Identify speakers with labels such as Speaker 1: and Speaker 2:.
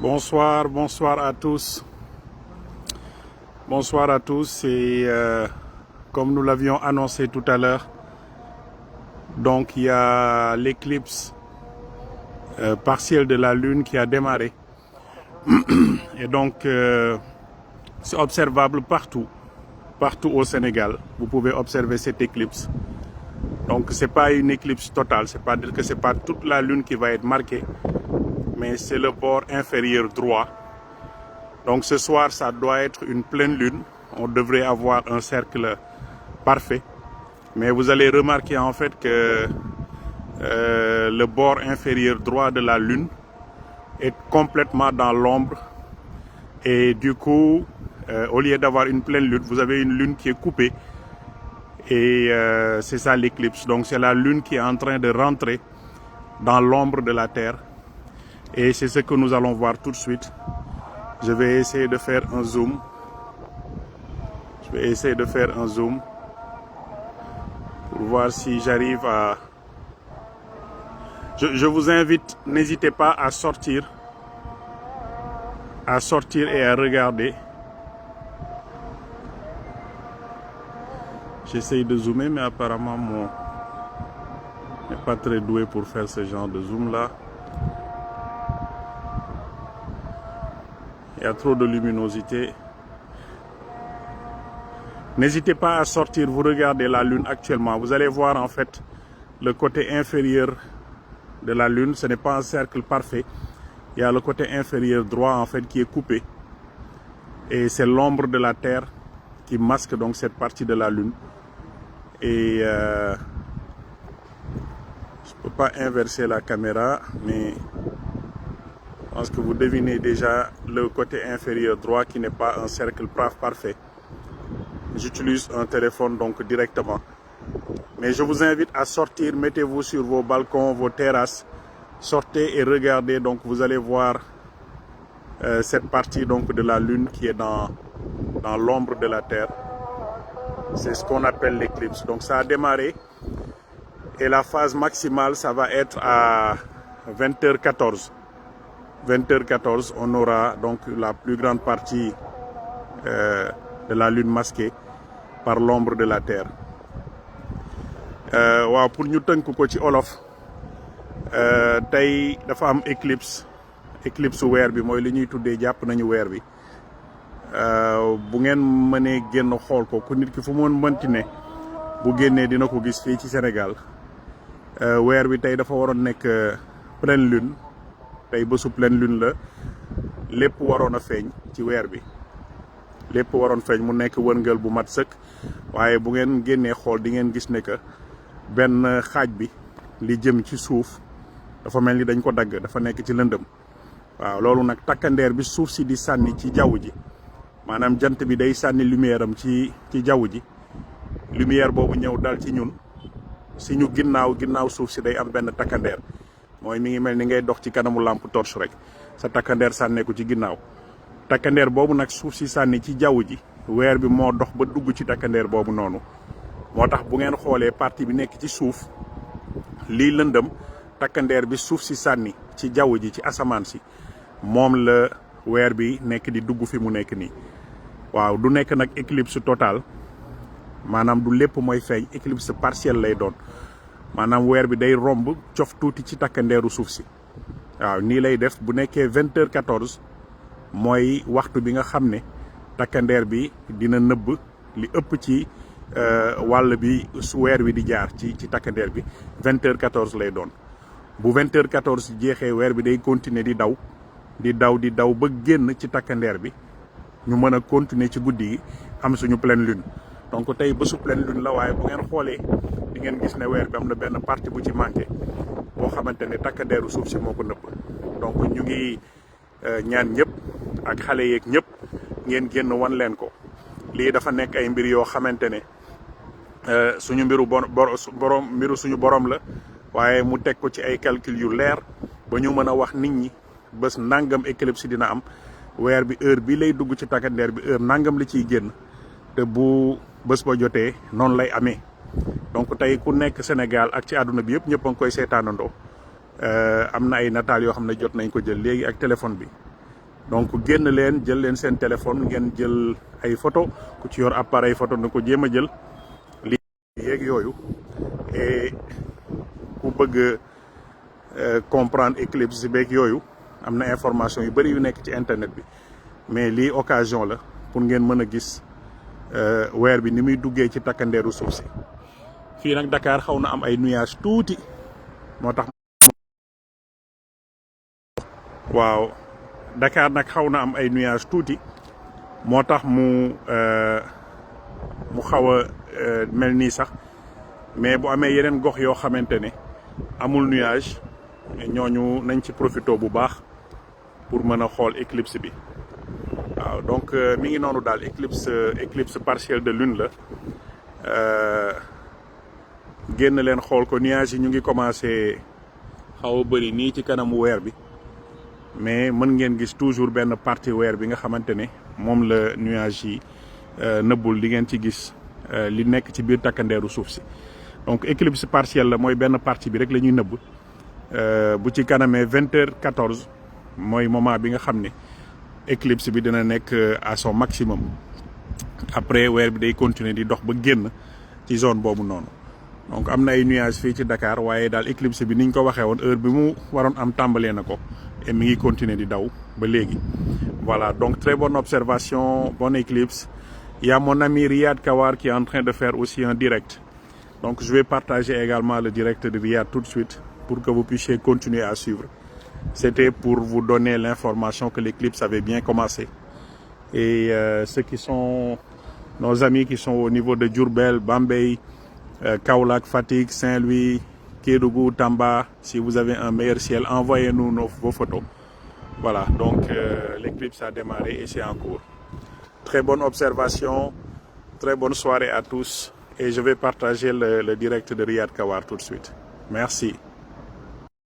Speaker 1: Bonsoir, bonsoir à tous. Bonsoir à tous et comme nous l'avions annoncé tout à l'heure, donc il y a l'éclipse partielle de la Lune qui a démarré. Et donc c'est observable partout au Sénégal. Vous pouvez observer cette éclipse. Donc c'est pas une éclipse totale, c'est pas dire que c'est pas toute la Lune qui va être marquée, mais c'est le bord inférieur droit. Donc ce soir, ça doit être une pleine lune. On devrait avoir un cercle parfait. Mais vous allez remarquer en fait que le bord inférieur droit de la lune est complètement dans l'ombre. Et du coup, au lieu d'avoir une pleine lune, vous avez une lune qui est coupée. Et c'est ça l'éclipse. Donc c'est la lune qui est en train de rentrer dans l'ombre de la Terre. Et c'est ce que nous allons voir tout de suite. Je vais essayer de faire un zoom. Pour voir si j'arrive à... Je vous invite, n'hésitez pas à sortir et à regarder. J'essaye de zoomer, mais apparemment mon n'est pas très doué pour faire ce genre de zoom là. Il y a trop de luminosité. N'hésitez pas à sortir, vous regardez la Lune actuellement. Vous allez voir en fait le côté inférieur de la Lune. Ce n'est pas un cercle parfait. Il y a le côté inférieur droit en fait qui est coupé. Et c'est l'ombre de la Terre qui masque donc cette partie de la Lune. Et je ne peux pas inverser la caméra, mais... je pense que vous devinez déjà le côté inférieur droit qui n'est pas un cercle parfait. J'utilise un téléphone donc directement. Mais je vous invite à sortir, mettez-vous sur vos balcons, vos terrasses. Sortez et regardez, donc vous allez voir cette partie donc de la Lune qui est dans l'ombre de la Terre. C'est ce qu'on appelle l'éclipse. Donc ça a démarré et la phase maximale, ça va être à 20h14. 20h14, on aura donc la plus grande partie de la Lune masquée par l'ombre de la Terre. waaw pour ñu tënk ko ci olof tey dafa am éclipse weer bi mooy li ñuy tuddee jàpp nañu weer bi bu ngeen mënee génn xool ko ku nit ki fu mu mënti ne bu génnee dina ko gis fii ci Sénégal weer bi tey dafa waroon nekk pleine lune. tey bésu pleine lune la lépp waroon a feeñ ci weer bi lépp waroon feeñ mu nekk wërngël bu mat sëkk waaye bu ngeen génnee xool di ngeen gis ne que benn xaaj bi li jëm ci suuf dafa mel ni dañ ko dagg dafa nekk ci lëndëm waaw loolu nag takkandeer bi suuf si di sànni ci jaww ji maanaam jant bi day sànni lumière am ci jaww ji lumière boobu ñëw dal ci ñun si ñu ginnaaw suuf si day am benn takkandeer mooy mi ngi mel ni ngay dox ci kanamu lampe torche rek sa takkandeer sànneeku ci ginnaaw takkandeer boobu nag suuf si sànni ci jaww ji weer bi moo dox ba dugg ci takkandeer boobu noonu moo tax bu ngeen xoolee partie bi nekk ci suuf lii lëndëm takkandeer bi suuf si sànni ci jaww ji ci asamaan si moom la weer bi nekk di dugg fi mu nekk nii waaw du nekk nag éclipse totale maanaam du lépp mooy feeñ éclipse partielle lay doon maanaam weer bi day romb cof tuuti ci takkandeeru suuf si waaw nii lay def bu nekkee 20h14 mooy waxtu bi nga xam ne takkandeer bi dina nëbb li ëpp ci wàll bi su weer wi di jaar ci takkandeer bi 20h14 lay doon bu 20h14 jeexee weer bi day continuer di daw ba génn ci takkandeer bi ñu mën a continuer ci guddi gi am suñu pleine lune donc tey bésu pleine lune la waaye bu ngeen xoolee di ngeen gis ne weer bi am na benn partie bu ci manqué boo xamante ne takkandeeru suuf si moo ko nëbb donc ñu ngi ñaan ñëpp ak xale yeeg ñëpp ngeen génn wan leen ko lii dafa nekk ay mbir yoo xamante ne suñu mbiru suñu borom la waaye mu teg ko ci ay calcul yu leer ba ñu mën a wax nit ñi bés nangam éclipse dina am weer bi heure bi lay dugg ci takkandeer bi heure nangam li ciy génn te bu bés ba jotee noonu lay amee donc tey ku nekk Sénégal ak ci àdduna bi yëpp ñëpp a ngi koy seetaanandoo am na ay nataal yoo xam ne jot nañ ko jël léegi ak téléphone bi donc génn leen jël leen seen téléphone ngeen jël ay photo ku ci yor appareil photo na ko jéem a jël li yeeg yooyu et ku bëgg comprendre éclipse beeg yooyu am na information yu bëri yu nekk ci internet bi mais lii occasion la pour ngeen mën a gis weer bi ni muy duggee ci takkandeeru suuf si. fii nag Dakar xaw na am ay nuages tuuti moo tax waaw Dakar nag xaw na am ay nuages tuuti moo tax mu xaw a mel nii sax mais bu amee yeneen gox yoo xamante ne amul nuage ñooñu nañ ci profito bu baax pour mën a xool éclipse bi waaw donc mi ngi noonu daal éclipse partielle de lune la génn leen xool ko nuages yi ñu ngi commencé xaw a bëri nii ci kanamu weer bi mais mën ngeen gis toujours benn partie weer bi nga xamante ne moom la nuages yi nëbbul di ngeen ci gis li nekk ci biir takkandeeru suuf si donc éclipse partielle la mooy benn partie bi rek la ñuy nëbb bu ci kanamee 20h14 mooy moment bi nga xam ne éclipse bi dina nekk à son maximum après weer bi day continuer di dox ba génn ci zone boobu noonu donc am na ay nuages fii ci Dakar waaye daal éclipse bi niñ ko waxee woon heure bi mu waroon am tàmbalee na ko et mi ngi continuer di daw ba léegi. Voilà, donc très bonne observation, bonne éclipse. Il y a mon ami Riyad Kawar qui est en train de faire aussi un direct. Donc je vais partager également le direct de Riyad tout de suite pour que vous puissiez continuer à suivre. C'était pour vous donner l'information que l'éclipse avait bien commencé. Et ceux qui sont nos amis qui sont au niveau de Diourbel, Bambey, Kaolack, Fatick, Saint-Louis, Kédougou, Tamba, si vous avez un meilleur ciel, envoyez-nous vos photos. Voilà, donc l'éclipse a démarré et c'est en cours. Très bonne observation, très bonne soirée à tous et je vais partager le direct de Riyad Kawar tout de suite. Merci.